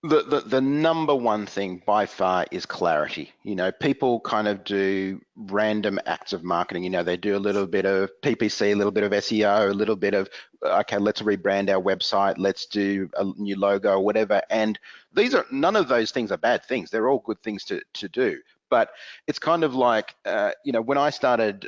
The number one thing by far is clarity. People kind of do random acts of marketing. They do a little bit of PPC, a little bit of SEO, a little bit of, okay, let's rebrand our website, let's do a new logo or whatever. And none of those things are bad things. They're all good things to do. But it's kind of like, when I started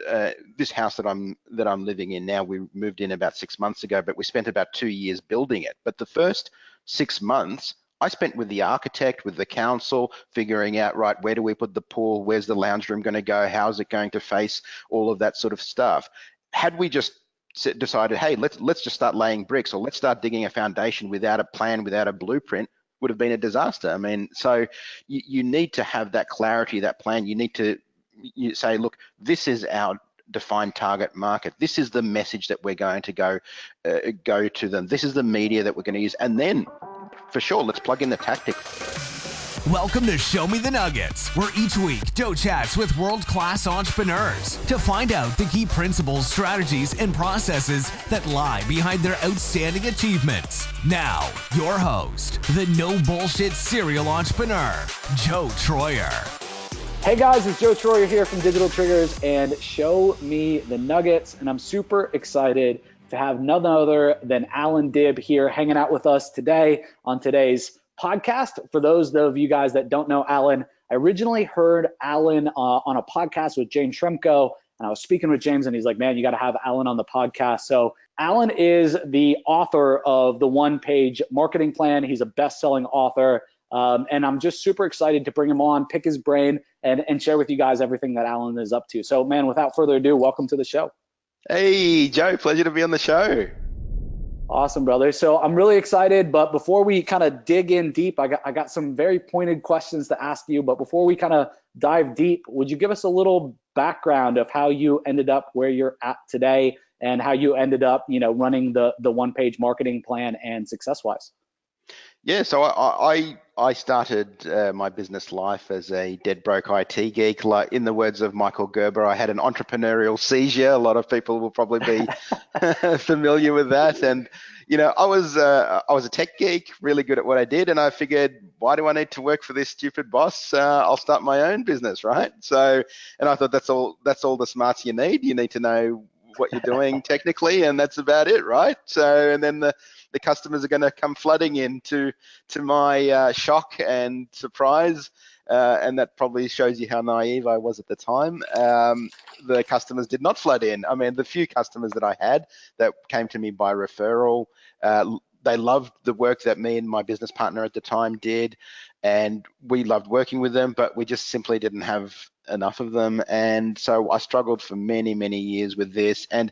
this house that I'm living in now, we moved in about 6 months ago, but we spent about 2 years building it. But the first 6 months, I spent with the architect, with the council, figuring out, right, where do we put the pool? Where's the lounge room going to go? How's it going to face? All of that sort of stuff. Had we just decided, hey, let's just start laying bricks, or let's start digging a foundation without a plan, without a blueprint, would have been a disaster. I mean, so you need to have that clarity, that plan. You need to say, look, this is our defined target market. This is the message that we're going to go to them. This is the media that we're going to use. And then, for sure, let's plug in the tactic. Welcome to Show Me the Nuggets, where each week Joe chats with world-class entrepreneurs to find out the key principles, strategies, and processes that lie behind their outstanding achievements. Now, your host, the no-bullshit serial entrepreneur, Joe Troyer. Hey guys, it's Joe Troyer here from Digital Triggers and Show Me the Nuggets, and I'm super excited to have none other than Allan Dib here hanging out with us today on today's podcast. For those of you guys that don't know Allan, I originally heard Allan on a podcast with James Shremko, and I was speaking with James, and he's like, man, you got to have Allan on the podcast. So Allan is the author of the one-page marketing plan. He's a best-selling author, and I'm just super excited to bring him on, pick his brain, and share with you guys everything that Allan is up to. So, man, without further ado, welcome to the show. Hey, Joe, pleasure to be on the show. Awesome, brother. So I'm really excited, but before we kind of dig in deep, I got some very pointed questions to ask you. But before we kind of dive deep, would you give us a little background of how you ended up where you're at today and how you ended up, running the one-page marketing plan and success-wise? Yeah, so I started my business life as a dead broke IT geek. Like, in the words of Michael Gerber, I had an entrepreneurial seizure. A lot of people will probably be familiar with that. And I was a tech geek, really good at what I did, and I figured, why do I need to work for this stupid boss? I'll start my own business, right? So, and I thought that's all the smarts you need. You need to know what you're doing technically, and that's about it, right? So, and then the customers are going to come flooding in to my shock and surprise, and that probably shows you how naive I was at the time. The customers did not flood in. I mean, the few customers that I had that came to me by referral, they loved the work that me and my business partner at the time did, and we loved working with them, but we just simply didn't have enough of them. And so I struggled for many, many years with this. And,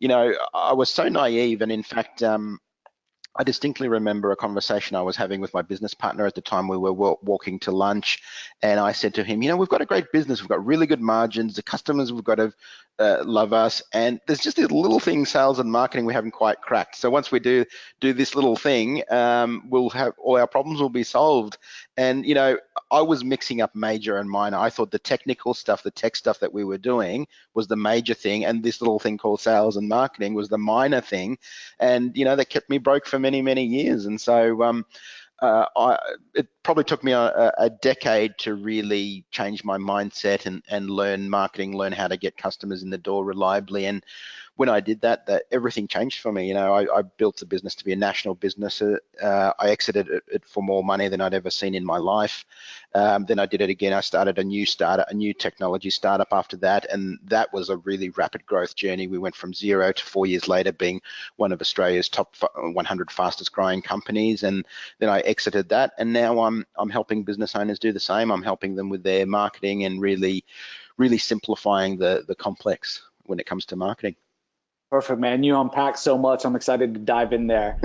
I was so naive. And in fact, I distinctly remember a conversation I was having with my business partner at the time. We were walking to lunch, and I said to him, we've got a great business. We've got really good margins. The customers we've got to love us. And there's just these little things, sales and marketing, we haven't quite cracked. So once we do this little thing, we'll have all our problems will be solved. And, I was mixing up major and minor. I thought the technical stuff, the tech stuff that we were doing was the major thing, and this little thing called sales and marketing was the minor thing. And, that kept me broke for many, many years. And so it probably took me a decade to really change my mindset and learn marketing, learn how to get customers in the door reliably. And when I did that everything changed for me. I built the business to be a national business. I exited it for more money than I'd ever seen in my life. Then I did it again. I started a new technology startup after that, and that was a really rapid growth journey. We went from 0 to 4 years later being one of Australia's top 100 fastest growing companies. And then I exited that, and now I'm helping business owners do the same. I'm helping them with their marketing and really simplifying the complex when it comes to marketing. Perfect, man. You unpack so much. I'm excited to dive in there.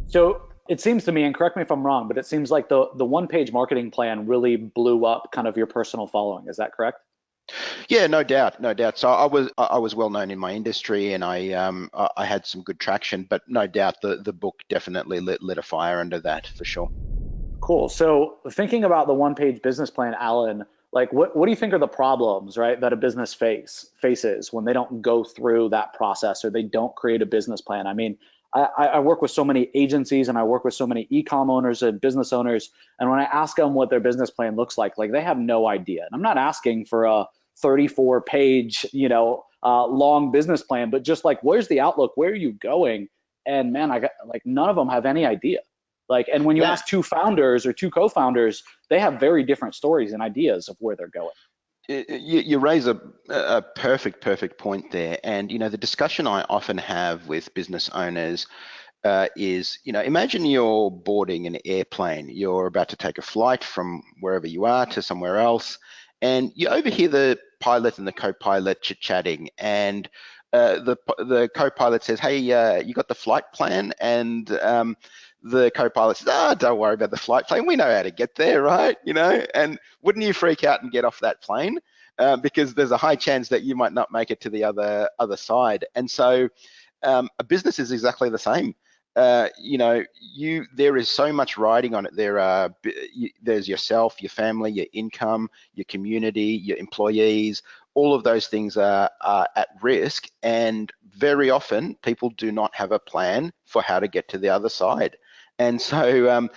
So it seems to me, and correct me if I'm wrong, but it seems like the one-page marketing plan really blew up kind of your personal following. Is that correct? Yeah, no doubt. So I was well known in my industry, and I had some good traction. But no doubt, the book definitely lit a fire under that, for sure. Cool. So thinking about the one-page business plan, Allan, like what do you think are the problems, right, that a business faces when they don't go through that process or they don't create a business plan? I mean, I work with so many agencies and I work with so many e-com owners and business owners. And when I ask them what their business plan looks like they have no idea. And I'm not asking for a 34 page, long business plan, but just like, where's the outlook? Where are you going? And man, I got like none of them have any idea. Like, and when you Yeah. ask two founders or two co-founders, they have very different stories and ideas of where they're going. You raise a perfect point there. And, the discussion I often have with business owners is, imagine you're boarding an airplane. You're about to take a flight from wherever you are to somewhere else, and you overhear the pilot and the co-pilot chit-chatting, and the co-pilot says, "Hey, you got the flight plan?" And the co-pilot says, "Don't worry about the flight plan. We know how to get there, right?" And wouldn't you freak out and get off that plane? Because there's a high chance that you might not make it to the other side. And so a business is exactly the same. There is so much riding on it. There's yourself, your family, your income, your community, your employees. All of those things are at risk, and very often people do not have a plan for how to get to the other side. And so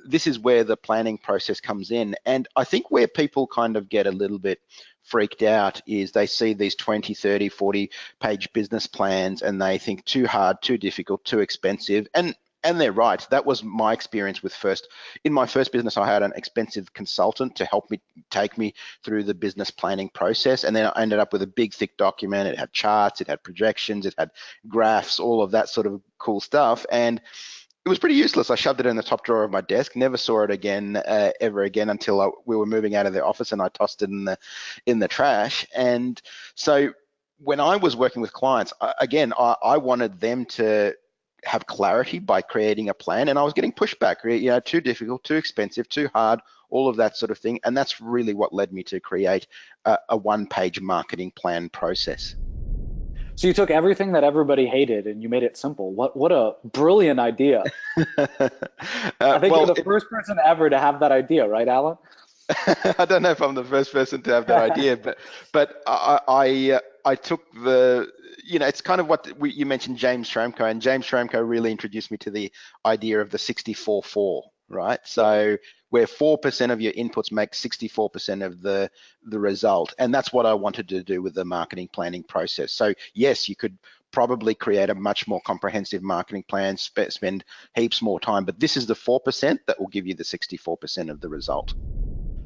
this is where the planning process comes in. And I think where people kind of get a little bit freaked out is they see these 20, 30, 40 page business plans and they think too hard, too difficult, too expensive. And they're right. That was my experience in my first business. I had an expensive consultant to help me take me through the business planning process. And then I ended up with a big, thick document. It had charts, it had projections, it had graphs, all of that sort of cool stuff. And it was pretty useless. I shoved it in the top drawer of my desk, never saw it again, ever again, until we were moving out of the office and I tossed it in the trash. And so when I was working with clients, I wanted them to have clarity by creating a plan, and I was getting pushback, too difficult, too expensive, too hard, all of that sort of thing. And that's really what led me to create a one-page marketing plan process. So you took everything that everybody hated and you made it simple. What a brilliant idea. I think you're the first person ever to have that idea, right, Alan? I don't know if I'm the first person to have that idea, but I took it's kind of what you mentioned, James Schramko, and James Schramko really introduced me to the idea of the 64-4, right? So where 4% of your inputs make 64% of the result. And that's what I wanted to do with the marketing planning process. So yes, you could probably create a much more comprehensive marketing plan, spend heaps more time, but this is the 4% that will give you the 64% of the result.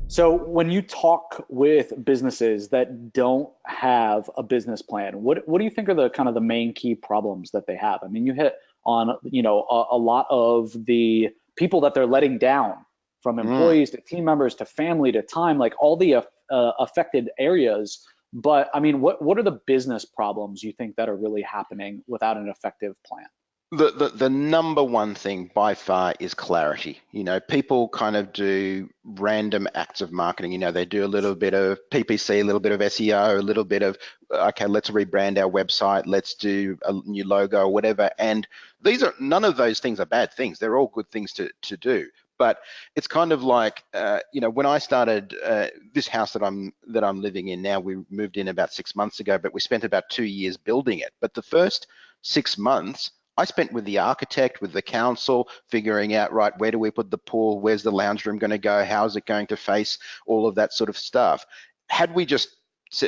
So when you talk with businesses that don't have a business plan, what do you think are the kind of the main key problems that they have? I mean, you hit on, a lot of the people that they're letting down, from employees to team members to family to time, like all the affected areas. But I mean, what are the business problems you think that are really happening without an effective plan? The number one thing by far is clarity. People kind of do random acts of marketing. They do a little bit of PPC, a little bit of SEO, a little bit of, okay, let's rebrand our website, let's do a new logo or whatever. And none of those things are bad things. They're all good things to do. But it's kind of like, when I started this house that I'm living in now, we moved in about 6 months ago, but we spent about 2 years building it. But the first 6 months, I spent with the architect, with the council, figuring out, right, where do we put the pool? Where's the lounge room going to go? How's it going to face? All of that sort of stuff. Had we just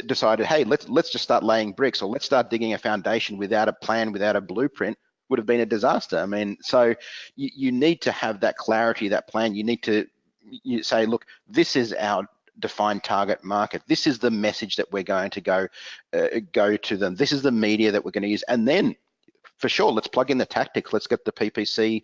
decided, hey, let's just start laying bricks, or let's start digging a foundation without a plan, without a blueprint, would have been a disaster. I mean, so you need to have that clarity, that plan. You need to say, look, this is our defined target market. This is the message that we're going to go to them. This is the media that we're going to use. And then for sure, let's plug in the tactics. Let's get the PPC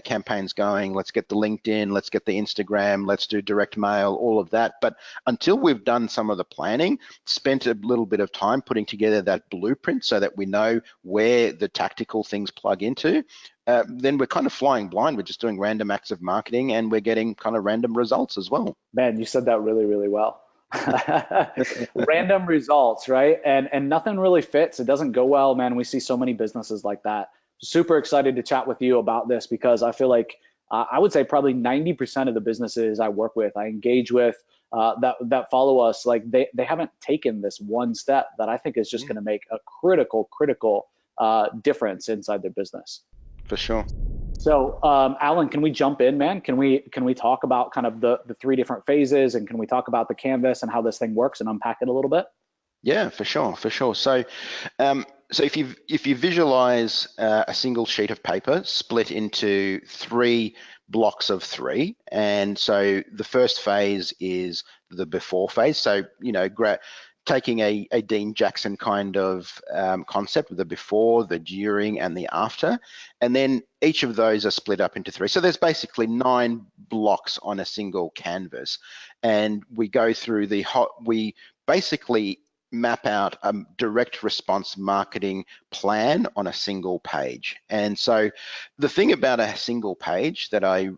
campaigns going. Let's get the LinkedIn. Let's get the Instagram. Let's do direct mail, all of that. But until we've done some of the planning, spent a little bit of time putting together that blueprint so that we know where the tactical things plug into, then we're kind of flying blind. We're just doing random acts of marketing and we're getting kind of random results as well. Man, you said that really, really well. Random results, right? And nothing really fits. It doesn't go well, man. We see so many businesses like that. Super excited to chat with you about this because I feel like I would say probably 90% of the businesses I work with, I engage with, that follow us, like they haven't taken this one step that I think is just going to make a critical difference inside their business. For sure. So, Alan, can we jump in, man? Can we talk about kind of the three different phases, and can we talk about the canvas and how this thing works and unpack it a little bit? Yeah, for sure, for sure. So if you visualize a single sheet of paper split into three blocks of three, and so the first phase is the before phase. So taking a Dean Jackson kind of concept with the before, the during, and the after, and then each of those are split up into three. So there's basically 9 blocks on a single canvas, and we go through we basically map out a direct response marketing plan on a single page. And so the thing about a single page that I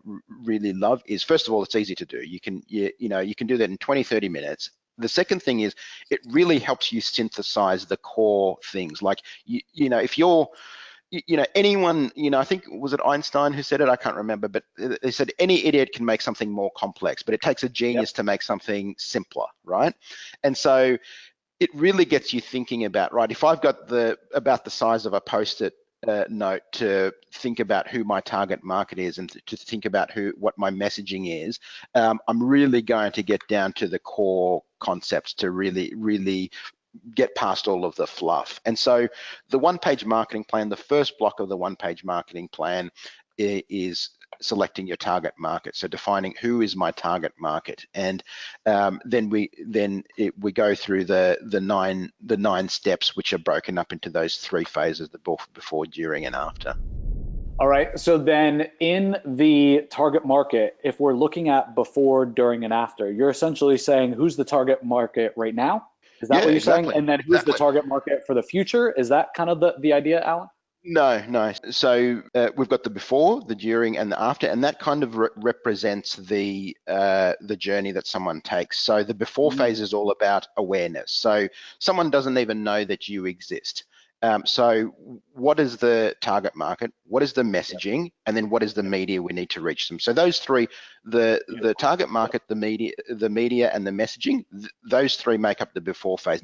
really love is, first of all, it's easy to do. You can do that in 20-30 minutes. The second thing is it really helps you synthesize the core things. Like if you're anyone, I think, was it Einstein who said it? I can't remember, but they said any idiot can make something more complex, but it takes a genius to make something simpler, right? And so it really gets you thinking about, right, if I've got about the size of a post-it note to think about who my target market is and to think about what my messaging is, I'm really going to get down to the core concepts to really get past all of the fluff. And so the one-page marketing plan, the first block of the one-page marketing plan is selecting your target market. So defining who is my target market, and then we go through the nine steps, which are broken up into those 3 phases: the before, during, and after. All right. So then in the target market, if we're looking at before, during, and after, you're essentially saying who's the target market right now? Is that what you're saying? And then who's the target market for the future? Is that kind of the idea, Alan? No. So we've got the before, the during, and the after, and that kind of represents the journey that someone takes. So the before phase is all about awareness. So someone doesn't even know that you exist. So what is the target market? What is the messaging? And then what is the media we need to reach them? So those 3, the target market, the media, and the messaging, those 3 make up the before phase.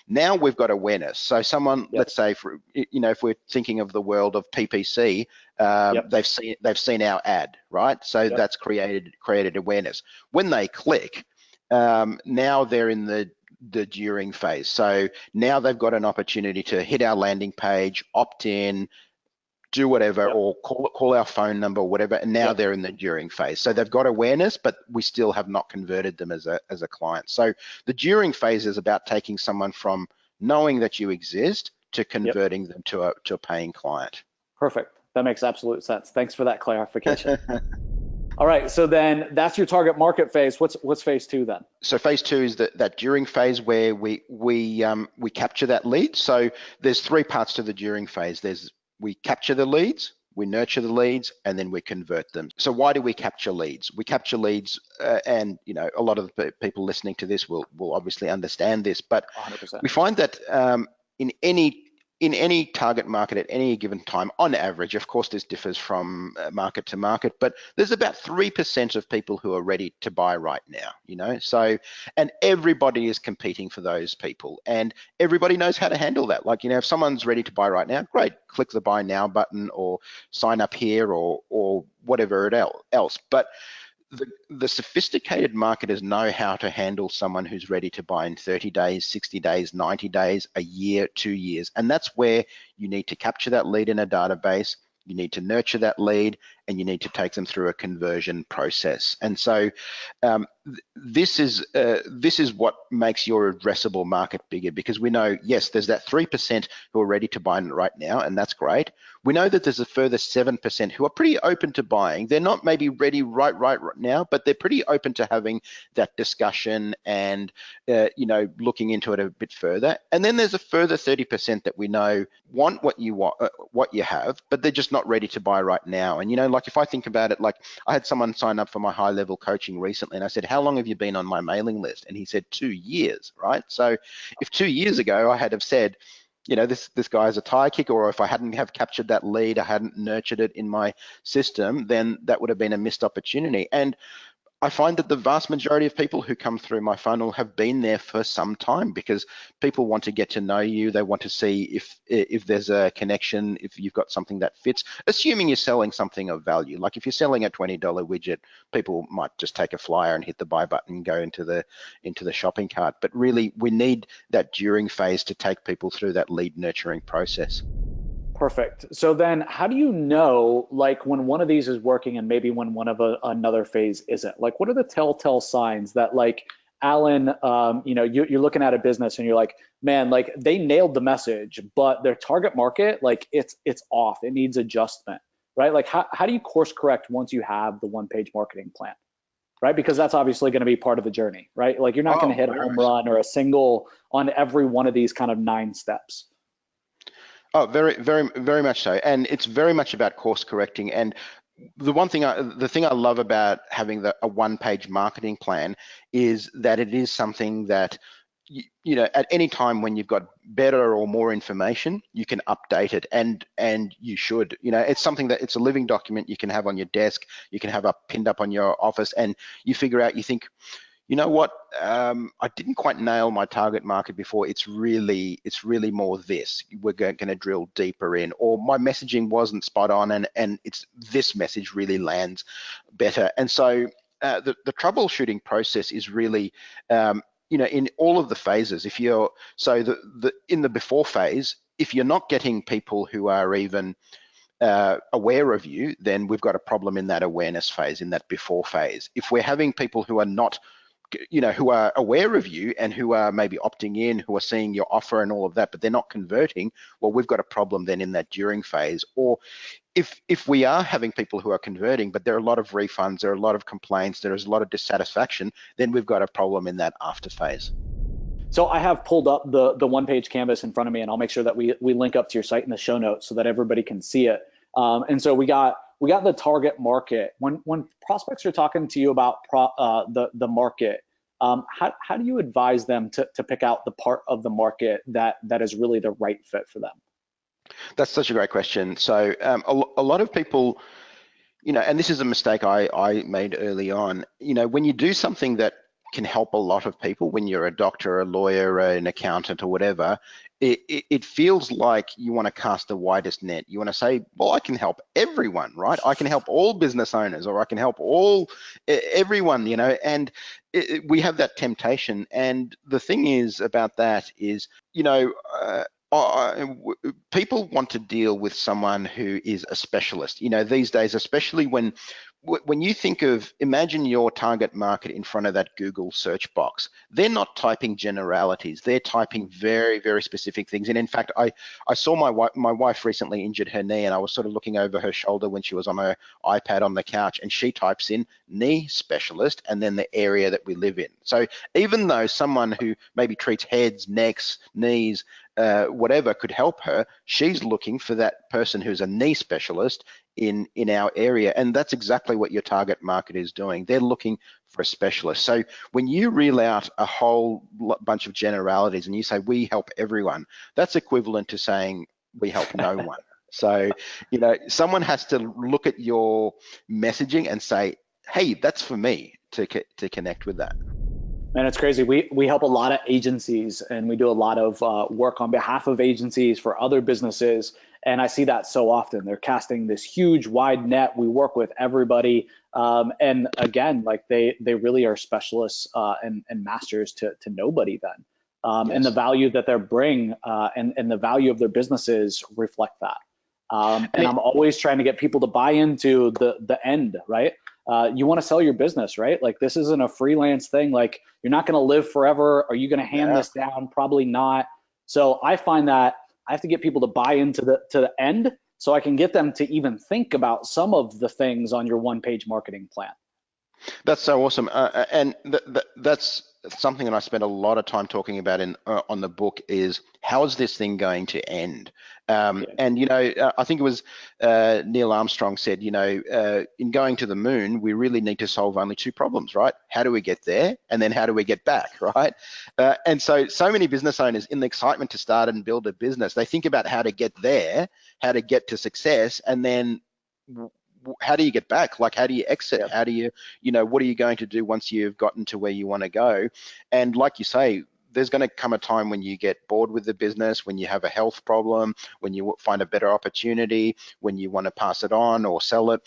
Now we've got awareness. So someone, let's say, if we're thinking of the world of PPC, they've seen our ad, right? So that's created awareness. When they click, now they're in the during phase. So now they've got an opportunity to hit our landing page, opt in, do whatever, or call our phone number, whatever, and now they're in the during phase. So they've got awareness, but we still have not converted them as a client. So the during phase is about taking someone from knowing that you exist to converting them to a paying client. Perfect. That makes absolute sense. Thanks for that clarification. All right, so then that's your target market phase. What's phase 2 then? So phase 2 is that during phase where we capture that lead. So there's 3 parts to the during phase. We capture the leads, we nurture the leads, and then we convert them. So why do we capture leads? We capture leads, and a lot of the people listening to this will obviously understand this, but 100%. We find that in any target market at any given time, on average, of course this differs from market to market, but there's about 3% of people who are ready to buy right now, so, and everybody is competing for those people, and everybody knows how to handle that. Like, if someone's ready to buy right now, great, click the buy now button or sign up here or whatever else. But the sophisticated marketers know how to handle someone who's ready to buy in 30 days, 60 days, 90 days, a year, 2 years. And that's where you need to capture that lead in a database. You need to nurture that lead, and you need to take them through a conversion process. And so this is what makes your addressable market bigger, because we know, yes, there's that 3% who are ready to buy right now, and that's great. We know that there's a further 7% who are pretty open to buying. They're not maybe ready right now, but they're pretty open to having that discussion and looking into it a bit further. And then there's a further 30% that we know want what you have, but they're just not ready to buy right now. And like, if I think about it, like, I had someone sign up for my high-level coaching recently, and I said, how long have you been on my mailing list? And he said 2 years, right? So if 2 years ago I had have said, this guy is a tire kicker, or if I hadn't have captured that lead, I hadn't nurtured it in my system, then that would have been a missed opportunity. And I find that the vast majority of people who come through my funnel have been there for some time because people want to get to know you. They want to see if there's a connection, if you've got something that fits, assuming you're selling something of value. Like if you're selling a $20 widget, people might just take a flyer and hit the buy button and go into the shopping cart. But really, we need that during phase to take people through that lead nurturing process. Perfect. So then how do you know, like, when one of these is working and maybe when one of another phase isn't? Like, what are the telltale signs that, like, Alan, you're looking at a business and you're like, man, like they nailed the message, but their target market, like it's off. It needs adjustment, right? Like how do you course correct once you have the one-page marketing plan, right? Because that's obviously going to be part of the journey, right? Like you're not going to hit a home run or a single on every one of these kind of 9 steps. Oh, very, very, very much so. And it's very much about course correcting. And the thing I love about having a one-page marketing plan is that it is something that at any time when you've got better or more information, you can update it, and you should. It's something that it's a living document you can have on your desk, you can have pinned up on your office, and you figure out, you think, you know what, I didn't quite nail my target market before. It's really more this. We're going to drill deeper in, or my messaging wasn't spot on, and it's this message really lands better. And so the troubleshooting process is really, in all of the phases. If you're in the before phase, if you're not getting people who are even aware of you, then we've got a problem in that awareness phase, in that before phase. If we're having people who are not, who are aware of you and who are maybe opting in, who are seeing your offer and all of that, but they're not converting, well, we've got a problem then in that during phase. Or if we are having people who are converting, but there are a lot of refunds, there are a lot of complaints, there is a lot of dissatisfaction, then we've got a problem in that after phase. So I have pulled up the one-page canvas in front of me, and I'll make sure that we link up to your site in the show notes so that everybody can see it. And so we got the target market. When prospects are talking to you about the market, how do you advise them to pick out the part of the market that is really the right fit for them? That's such a great question. So a lot of people, and this is a mistake I made early on, when you do something that can help a lot of people, when you're a doctor, a lawyer, an accountant, or whatever, it feels like you want to cast the widest net. You want to say, well, I can help everyone, right? I can help all business owners, or I can help everyone, and we have that temptation. And the thing is about that is, people want to deal with someone who is a specialist. These days, especially when you think of, imagine your target market in front of that Google search box. They're not typing generalities. They're typing very, very specific things. And in fact, I saw my wife recently injured her knee, and I was sort of looking over her shoulder when she was on her iPad on the couch, and she types in knee specialist and then the area that we live in. So even though someone who maybe treats heads, necks, knees, whatever could help her, she's looking for that person who's a knee specialist in our area. And that's exactly what your target market is doing. They're looking for a specialist. So when you reel out a whole bunch of generalities and you say, we help everyone, that's equivalent to saying we help no one. So, someone has to look at your messaging and say, hey, that's for me to connect with that. Man, it's crazy. We help a lot of agencies, and we do a lot of work on behalf of agencies for other businesses. And I see that so often. They're casting this huge wide net. We work with everybody. And again, like they really are specialists and masters to nobody then. Yes. And the value that they bring and the value of their businesses reflect that. And I'm always trying to get people to buy into the end, right? You want to sell your business, right? Like this isn't a freelance thing. Like you're not going to live forever. Are you going to hand this down? Probably not. So I find that I have to get people to buy into the end so I can get them to even think about some of the things on your one-page marketing plan. That's so awesome. And that's something that I spent a lot of time talking about on the book is how is this thing going to end? And, I think it was Neil Armstrong said, in going to the moon, we really need to solve only 2 problems, right? How do we get there? And then how do we get back, right? And so many business owners, in the excitement to start and build a business, they think about how to get there, how to get to success, and then how do you get back? Like, how do you exit? Yep. How do you, what are you going to do once you've gotten to where you want to go? And like you say, there's going to come a time when you get bored with the business, when you have a health problem, when you find a better opportunity, when you want to pass it on or sell it.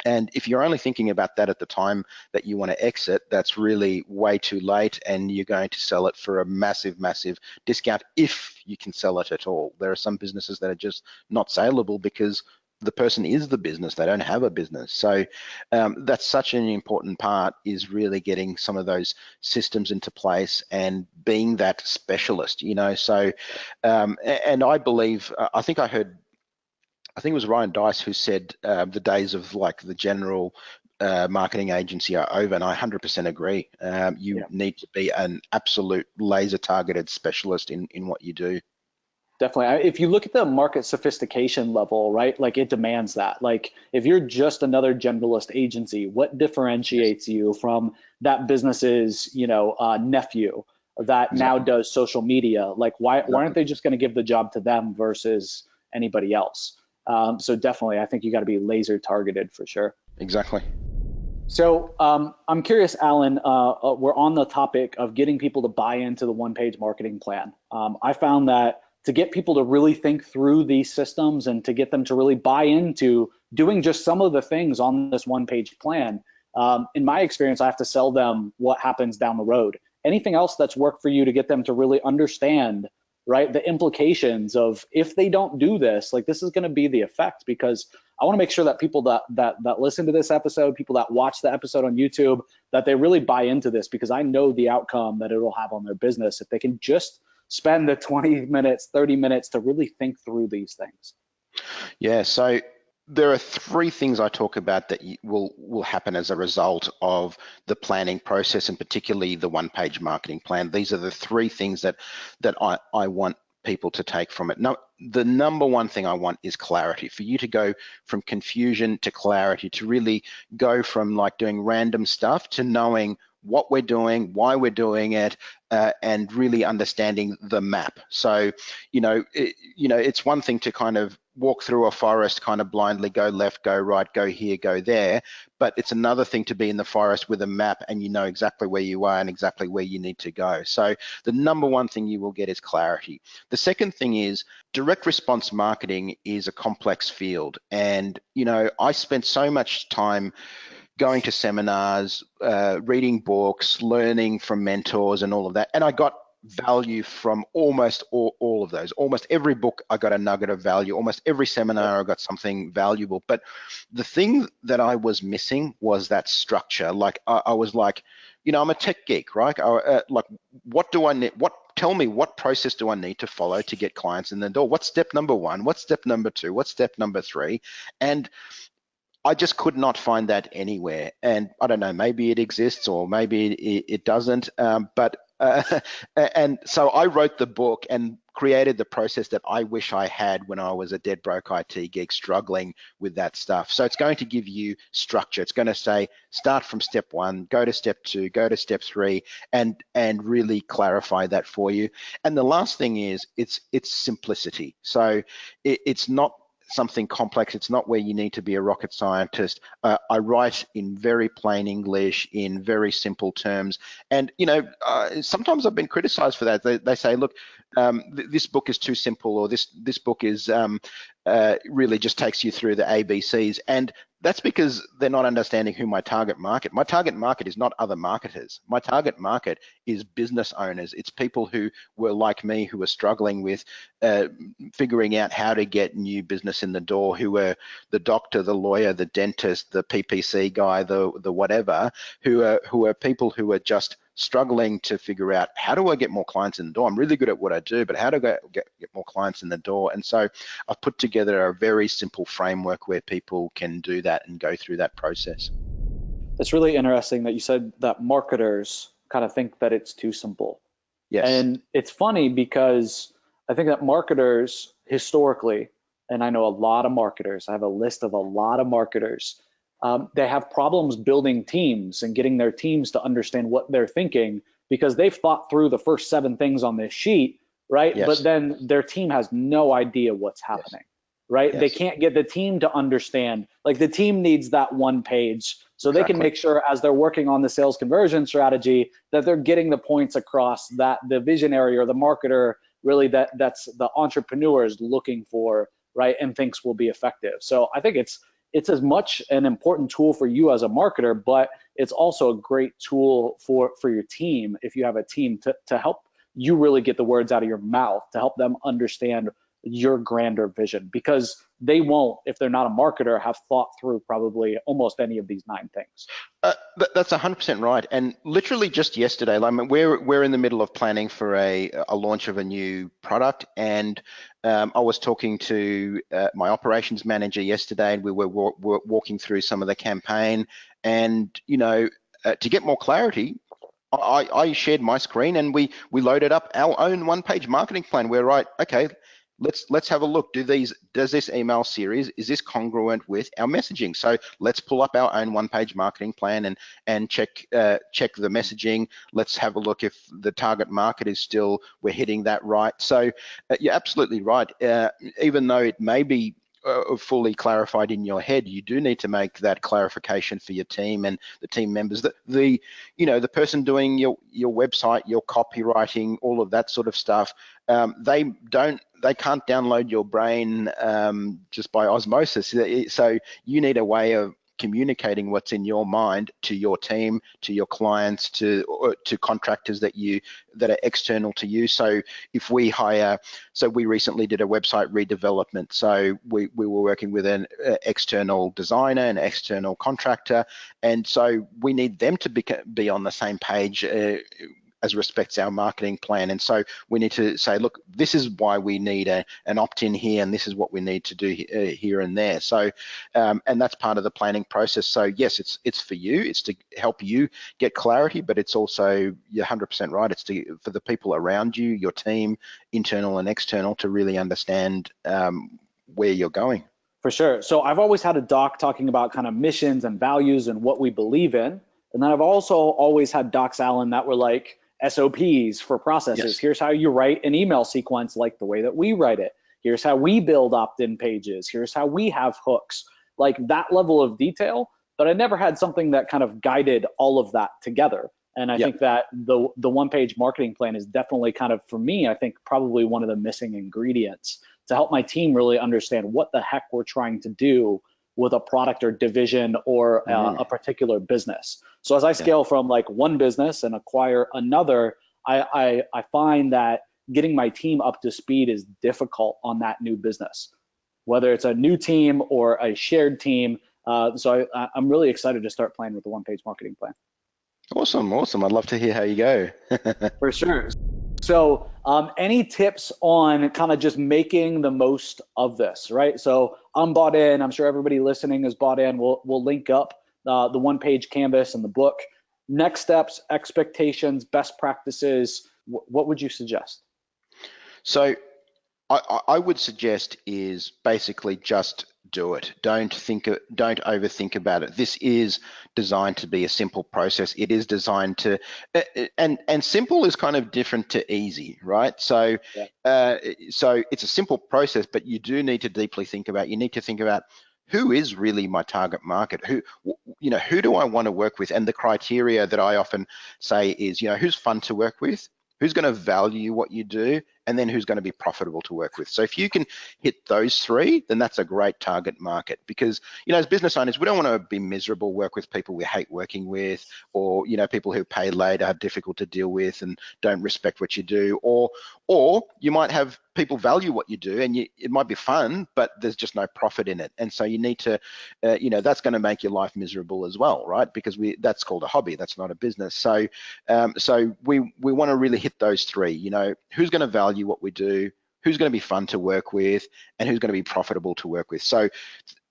And if you're only thinking about that at the time that you want to exit, that's really way too late, and you're going to sell it for a massive, massive discount if you can sell it at all. There are some businesses that are just not saleable because the person is the business, they don't have a business. So that's such an important part, is really getting some of those systems into place and being that specialist, So, and I believe, I think it was Ryan Dice who said the days of like the general marketing agency are over, and I 100% agree. You need to be an absolute laser targeted specialist in what you do. Definitely. If you look at the market sophistication level, right, like it demands that. Like if you're just another generalist agency, what differentiates you from that business's, nephew that now does social media? Like why aren't they just going to give the job to them versus anybody else? So definitely, I think you got to be laser targeted for sure. Exactly. So I'm curious, Alan, we're on the topic of getting people to buy into the one-page marketing plan. I found that to get people to really think through these systems and to get them to really buy into doing just some of the things on this one-page plan, in my experience, I have to sell them what happens down the road. Anything else that's worked for you to get them to really understand, right, the implications of if they don't do this, like this is going to be the effect? Because I want to make sure that people that listen to this episode, people that watch the episode on YouTube, that they really buy into this, because I know the outcome that it'll have on their business if they can just spend the 20 minutes, 30 minutes to really think through these things. Yeah, so there are three things I talk about that will happen as a result of the planning process, and particularly the one-page marketing plan. These are the three things that I want people to take from it. Now, the number one thing I want is clarity, for you to go from confusion to clarity, to really go from like doing random stuff to knowing what we're doing, why we're doing it, and really understanding the map. So, it's one thing to kind of walk through a forest, kind of blindly go left, go right, go here, go there, but it's another thing to be in the forest with a map and you know exactly where you are and exactly where you need to go. So the number one thing you will get is clarity. The second thing is direct response marketing is a complex field, and I spent so much time going to seminars, reading books, learning from mentors and all of that. And I got value from almost all of those. Almost every book, I got a nugget of value. Almost every seminar, I got something valuable. But the thing that I was missing was that structure. Like I was like, I'm a tech geek, right? Like, what do I need? Tell me, what process do I need to follow to get clients in the door? What's step number one? What's step number two? What's step number three? And I just could not find that anywhere. And I don't know, maybe it exists or maybe it doesn't. And so I wrote the book and created the process that I wish I had when I was a dead broke IT geek struggling with that stuff. So it's going to give you structure. It's going to say, start from step one, go to step two, go to step three, and really clarify that for you. And the last thing is it's simplicity. So it's not something complex. It's not where you need to be a rocket scientist. I write in very plain English, in very simple terms. And, sometimes I've been criticized for that. They say, look, this book is too simple, or this book is really just takes you through the ABCs. And that's because they're not understanding who my target market. My target market is not other marketers. My target market is business owners. It's people who were like me, who were struggling with figuring out how to get new business in the door, who were the doctor, the lawyer, the dentist, the PPC guy, the whatever, who are people who are just struggling to figure out, how do I get more clients in the door? I'm really good at what I do, but how do I get more clients in the door? And so I've put together a very simple framework where people can do that and go through that process. It's really interesting that you said that marketers kind of think that it's too simple. Yes. And it's funny because I think that marketers historically, and I know a lot of marketers, I have a list of a lot of marketers, they have problems building teams and getting their teams to understand what they're thinking, because they've thought through the first 7 things on this sheet, right? Yes. But then their team has no idea what's happening, right? Yes. They can't get the team to understand. Like the team needs that one page so they can Exactly. make sure as they're working on the sales conversion strategy that they're getting the points across that the visionary or the marketer really that's the entrepreneur is looking for, right? And thinks will be effective. So I think it's as much an important tool for you as a marketer, but it's also a great tool for your team if you have a team to help you really get the words out of your mouth, to help them understand your grander vision, because they won't, if they're not a marketer, have thought through probably almost any of these 9 things. That's 100% right. And literally just yesterday, I mean, we're in the middle of planning for a launch of a new product, and I was talking to my operations manager yesterday, and we were walking through some of the campaign, and to get more clarity, I shared my screen and we loaded up our own one-page marketing plan. We're right, okay, let's have a look. Does this email series, is this congruent with our messaging? So let's pull up our own one-page marketing plan and check the messaging. Let's have a look if the target market is still, we're hitting that right. So you're absolutely right. Even though it may be fully clarified in your head, you do need to make that clarification for your team and the team members. The person doing your website, your copywriting, all of that sort of stuff, they can't download your brain just by osmosis. So you need a way of communicating what's in your mind to your team, to your clients, to contractors that are external to you. So if we we recently did a website redevelopment. So we were working with an external designer, an external contractor, and so we need them to be on the same page as respects our marketing plan. And so we need to say, look, this is why we need an opt-in here, and this is what we need to do here and there. So, and that's part of the planning process. So yes, it's for you, it's to help you get clarity, but it's also, you're 100% right, it's for the people around you, your team, internal and external, to really understand where you're going. For sure. So I've always had a doc talking about kind of missions and values and what we believe in. And then I've also always had docs, Alan, that were like SOPs for processes. Yes. Here's how you write an email sequence like the way that we write it. Here's how we build opt-in pages. Here's how we have hooks, like that level of detail. But I never had something that kind of guided all of that together. And I think that the one-page marketing plan is definitely kind of, for me, I think probably one of the missing ingredients to help my team really understand what the heck we're trying to do with a product or division or a particular business. So as I scale from like one business and acquire another, I find that getting my team up to speed is difficult on that new business, whether it's a new team or a shared team. So I'm really excited to start playing with the one-page marketing plan. Awesome. I'd love to hear how you go. For sure. So any tips on kind of just making the most of this, right? So I'm bought in. I'm sure everybody listening is bought in. We'll link up the one-page canvas and the book. Next steps, expectations, best practices. What would you suggest? So I would suggest is basically just do it. Don't overthink about it. This is designed to be a simple process. It is designed to, and simple is kind of different to easy, right? So, so it's a simple process, but you do need to deeply think about. You need to think about who is really my target market. Who do I want to work with? And the criteria that I often say is, who's fun to work with, who's going to value what you do, and then who's going to be profitable to work with. So if you can hit those 3, then that's a great target market, because, as business owners, we don't want to be miserable, work with people we hate working with, or, people who pay late, are difficult to deal with and don't respect what you do, or you might have people value what you do and it might be fun, but there's just no profit in it. And so you need to, that's going to make your life miserable as well, right? Because that's called a hobby, that's not a business. So, so we want to really hit those 3, who's going to value what we do, who's going to be fun to work with, and who's going to be profitable to work with. So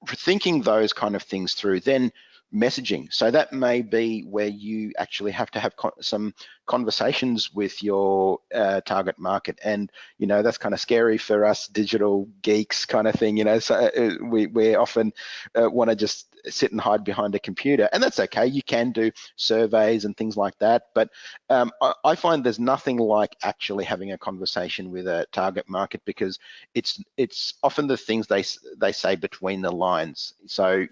thinking those kind of things through, then messaging. So that may be where you actually have to have some conversations with your target market, and that's kind of scary for us digital geeks kind of thing. So we often want to just sit and hide behind a computer, and that's okay. You can do surveys and things like that, but I find there's nothing like actually having a conversation with a target market, because it's often the things they say between the lines. So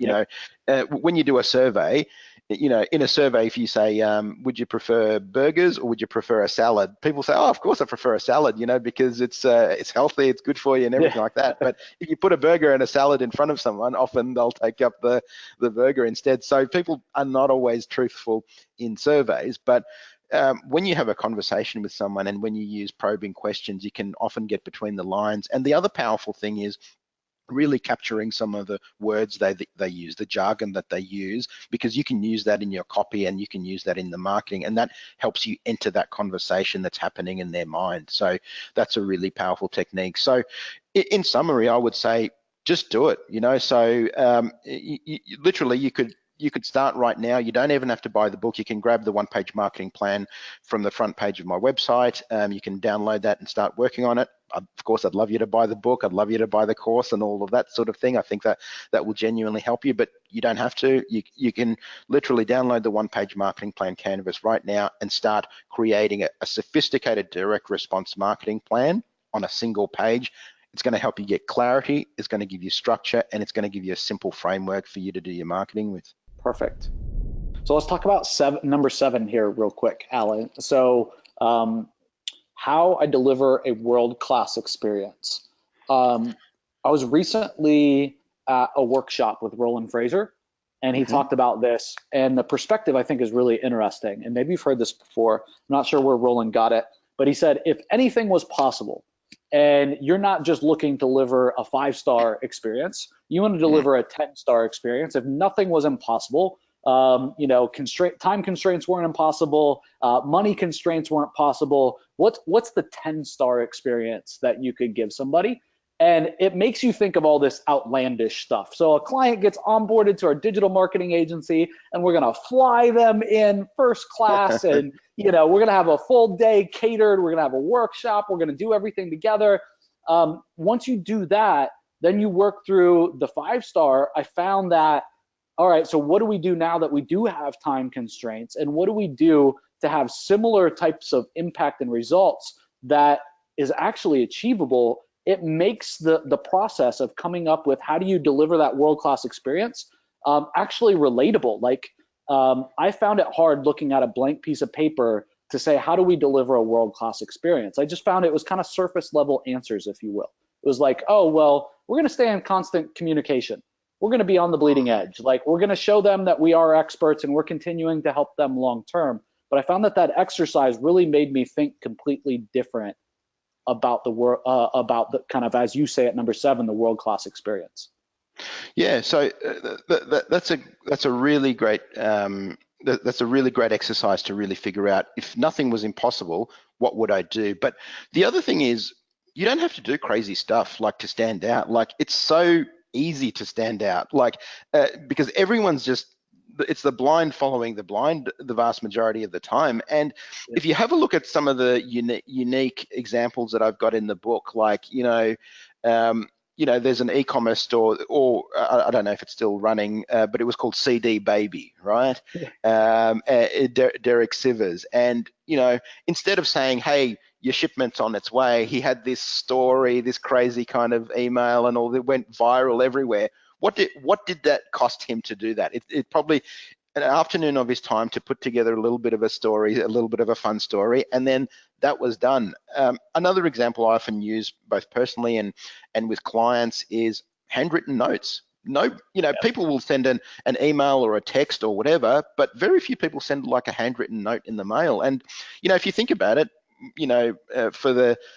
when you do a survey, in a survey, if you say, would you prefer burgers or would you prefer a salad? People say, oh, of course I prefer a salad, because it's healthy, it's good for you and everything like that. But if you put a burger and a salad in front of someone, often they'll take up the burger instead. So people are not always truthful in surveys, but when you have a conversation with someone and when you use probing questions, you can often get between the lines. And the other powerful thing is really capturing some of the words they use, the jargon that they use, because you can use that in your copy and you can use that in the marketing, and that helps you enter that conversation that's happening in their mind. So that's a really powerful technique. So in summary, I would say just do it. So literally you could start right now. You don't even have to buy the book. You can grab the one-page marketing plan from the front page of my website. You can download that and start working on it. Of course, I'd love you to buy the book. I'd love you to buy the course and all of that sort of thing. I think that will genuinely help you, but you don't have to. You can literally download the one-page marketing plan canvas right now and start creating a sophisticated direct response marketing plan on a single page. It's going to help you get clarity, it's going to give you structure, and it's going to give you a simple framework for you to do your marketing with. Perfect. So let's talk about number 7 here real quick, Alan. So how I deliver a world-class experience. I was recently at a workshop with Roland Fraser, and he talked about this, and the perspective I think is really interesting. And maybe you've heard this before. I'm not sure where Roland got it, but he said, if anything was possible, and you're not just looking to deliver a 5-star experience, you want to deliver a 10-star experience. If nothing was impossible, time constraints weren't impossible, money constraints weren't possible, what's the 10-star experience that you could give somebody? And it makes you think of all this outlandish stuff. So a client gets onboarded to our digital marketing agency, and we're going to fly them in first class, and we're going to have a full day catered. We're going to have a workshop. We're going to do everything together. Once you do that, then you work through the 5-star. I found that, all right, so what do we do now that we do have time constraints, and what do we do to have similar types of impact and results that is actually achievable? It makes the process of coming up with how do you deliver that world-class experience actually relatable. Like I found it hard looking at a blank piece of paper to say, how do we deliver a world-class experience? I just found it was kind of surface level answers, if you will. It was like, oh, well, we're going to stay in constant communication. We're going to be on the bleeding edge. Like, we're going to show them that we are experts and we're continuing to help them long term. But I found that exercise really made me think completely different about the kind of, as you say at number 7, the world-class experience. Yeah, so that's a really great that's a really great exercise to really figure out, if nothing was impossible, what would I do? But the other thing is, you don't have to do crazy stuff like to stand out. Like, it's so easy to stand out, like because everyone's just, it's the blind following the blind the vast majority of the time. And if you have a look at some of the unique examples that I've got in the book, like there's an e-commerce store, or I don't know if it's still running, but it was called CD Baby, right? Derek Sivers. And, instead of saying, hey, your shipment's on its way, he had this story, this crazy kind of email and all that went viral everywhere. What did that cost him to do that? It probably an afternoon of his time to put together a little bit of a story, a little bit of a fun story, and then that was done. Another example I often use, both personally and with clients, is handwritten notes. People will send an email or a text or whatever, but very few people send like a handwritten note in the mail. And if you think about it,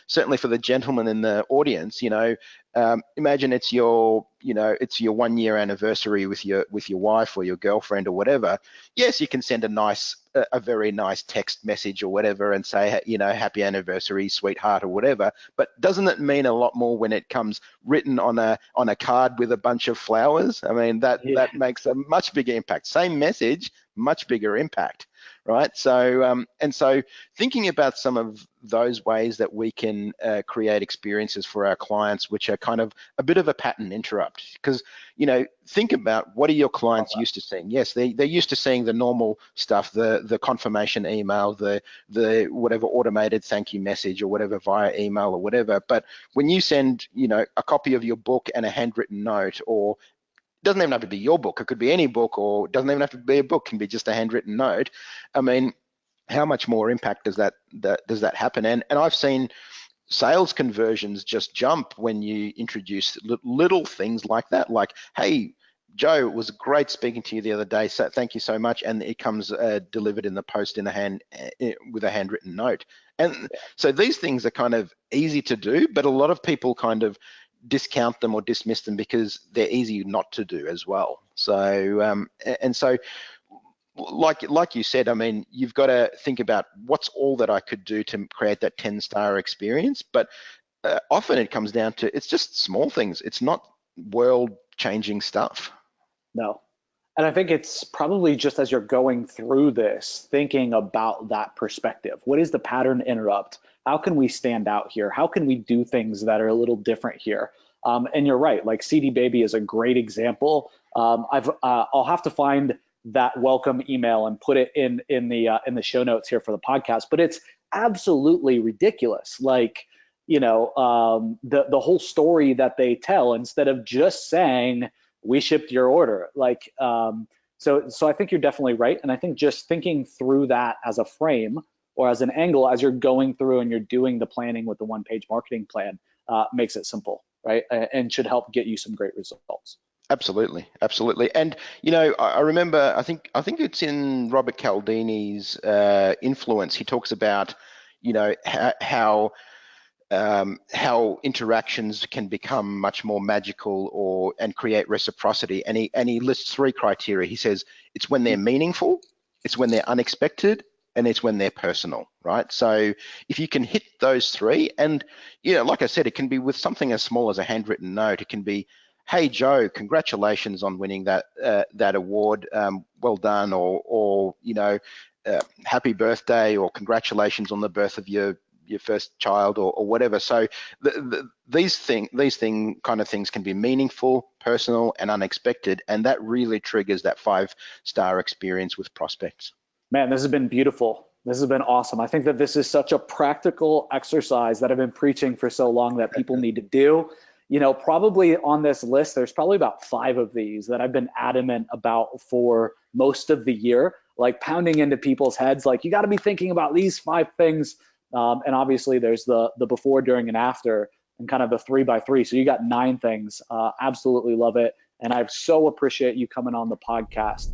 certainly for the gentleman in the audience, imagine it's your 1 year anniversary with your wife or your girlfriend or whatever. Yes, you can send a very nice text message or whatever and say, happy anniversary, sweetheart, or whatever. But doesn't it mean a lot more when it comes written on a card with a bunch of flowers? I mean, that makes a much bigger impact. Same message, much bigger impact, right? So and so thinking about some of those ways that we can create experiences for our clients, which are kind of a bit of a pattern interrupt, because think about, what are your clients used to seeing? Yes, they're used to seeing the normal stuff, the confirmation email, the whatever automated thank you message or whatever via email or whatever. But when you send a copy of your book and a handwritten note, or it doesn't even have to be your book, it could be any book, or it doesn't even have to be a book, it can be just a handwritten note. I mean, how much more impact does that happen? And I've seen sales conversions just jump when you introduce little things like that, like, hey, Joe, it was great speaking to you the other day, so thank you so much, and it comes delivered in the post with a handwritten note. And so these things are kind of easy to do, but a lot of people kind of discount them or dismiss them because they're easy not to do as well. So and so, like you said, I mean, you've got to think about what's all that I could do to create that 10-star experience. But often it comes down to, it's just small things. It's not world-changing stuff. No. And I think it's probably just as you're going through this, thinking about that perspective. What is the pattern interrupt? How can we stand out here? How can we do things that are a little different here? And you're right, like CD Baby is a great example. I'll have to find that welcome email and put it in the show notes here for the podcast. But it's absolutely ridiculous. Like, the whole story that they tell, instead of just saying, we shipped your order. Like, so I think you're definitely right. And I think just thinking through that as a frame or as an angle, as you're going through and you're doing the planning with the one-page marketing plan, makes it simple, right? And should help get you some great results. Absolutely. And I remember, I think it's in Robert Cialdini's Influence. He talks about how interactions can become much more magical and create reciprocity. And he lists 3 criteria. He says it's when they're meaningful, it's when they're unexpected, and it's when they're personal, right? So if you can hit those 3, and like I said, it can be with something as small as a handwritten note. It can be, hey Joe, congratulations on winning that award, well done, or happy birthday, or congratulations on the birth of your first child, or whatever. So these kind of things can be meaningful, personal, and unexpected, and that really triggers that 5-star experience with prospects. Man, this has been beautiful. This has been awesome. I think that this is such a practical exercise that I've been preaching for so long that people need to do. Probably on this list, there's probably about 5 of these that I've been adamant about for most of the year, like pounding into people's heads, like, you got to be thinking about these 5 things. And obviously there's the before, during, and after, and kind of the 3x3. So you got 9 things. Absolutely love it. And I so appreciate you coming on the podcast.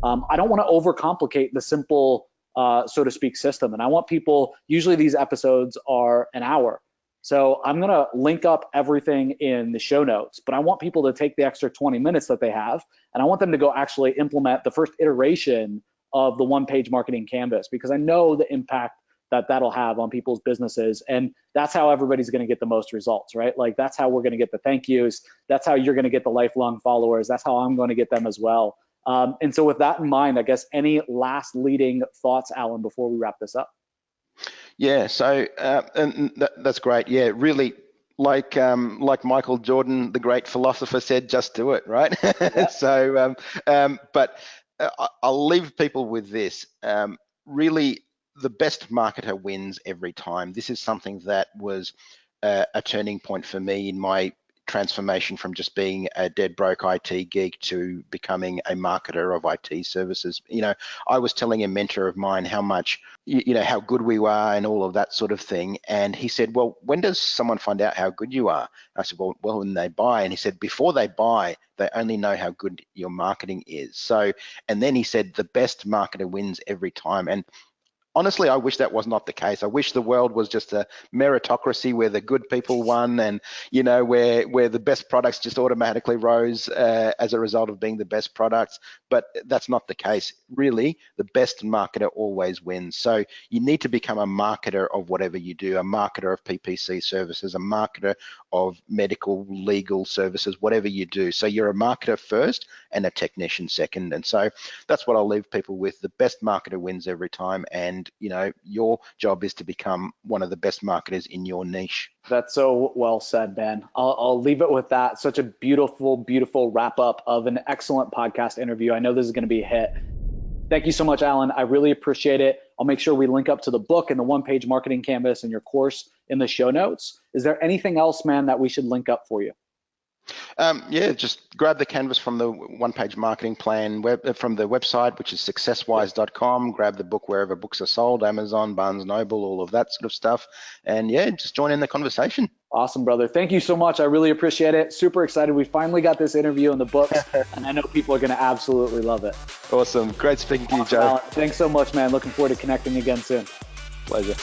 I don't want to overcomplicate the simple, so to speak, system. And I want people, usually these episodes are an hour. So I'm going to link up everything in the show notes, but I want people to take the extra 20 minutes that they have, and I want them to go actually implement the first iteration of the one-page marketing canvas, because I know the impact that that'll have on people's businesses. And that's how everybody's going to get the most results, right? Like, that's how we're going to get the thank yous. That's how you're going to get the lifelong followers. That's how I'm going to get them as well. And so with that in mind, I guess, any last leading thoughts, Alan, before we wrap this up? Yeah, so and that's great. Yeah, really, like Michael Jordan, the great philosopher, said, just do it, right? Yeah. So, but I'll leave people with this. Really, the best marketer wins every time. This is something that was a turning point for me in my transformation from just being a dead broke IT geek to becoming a marketer of IT services. I was telling a mentor of mine how much, how good we were and all of that sort of thing. And he said, well, when does someone find out how good you are? And I said, well, when they buy. And he said, before they buy, they only know how good your marketing is. So, and then he said, the best marketer wins every time. And honestly, I wish that was not the case. I wish the world was just a meritocracy where the good people won, and where the best products just automatically rose as a result of being the best products. But that's not the case. Really, the best marketer always wins. So you need to become a marketer of whatever you do, a marketer of PPC services, a marketer of medical, legal services, whatever you do. So you're a marketer first and a technician second. And so that's what I'll leave people with. The best marketer wins every time. And, your job is to become one of the best marketers in your niche. That's so well said, man. I'll leave it with that. Such a beautiful, beautiful wrap up of an excellent podcast interview. I know this is going to be a hit. Thank you so much, Alan. I really appreciate it. I'll make sure we link up to the book and the one-page marketing canvas and your course in the show notes. Is there anything else, man, that we should link up for you? Just grab the canvas from the one-page marketing plan from the website, which is successwise.com. Grab the book wherever books are sold, Amazon, Barnes Noble, all of that sort of stuff. And just join in the conversation. Awesome, brother. Thank you so much. I really appreciate it. Super excited. We finally got this interview in the books, and I know people are going to absolutely love it. Awesome. Great speaking to you, Joe. Alan, thanks so much, man. Looking forward to connecting again soon. Pleasure.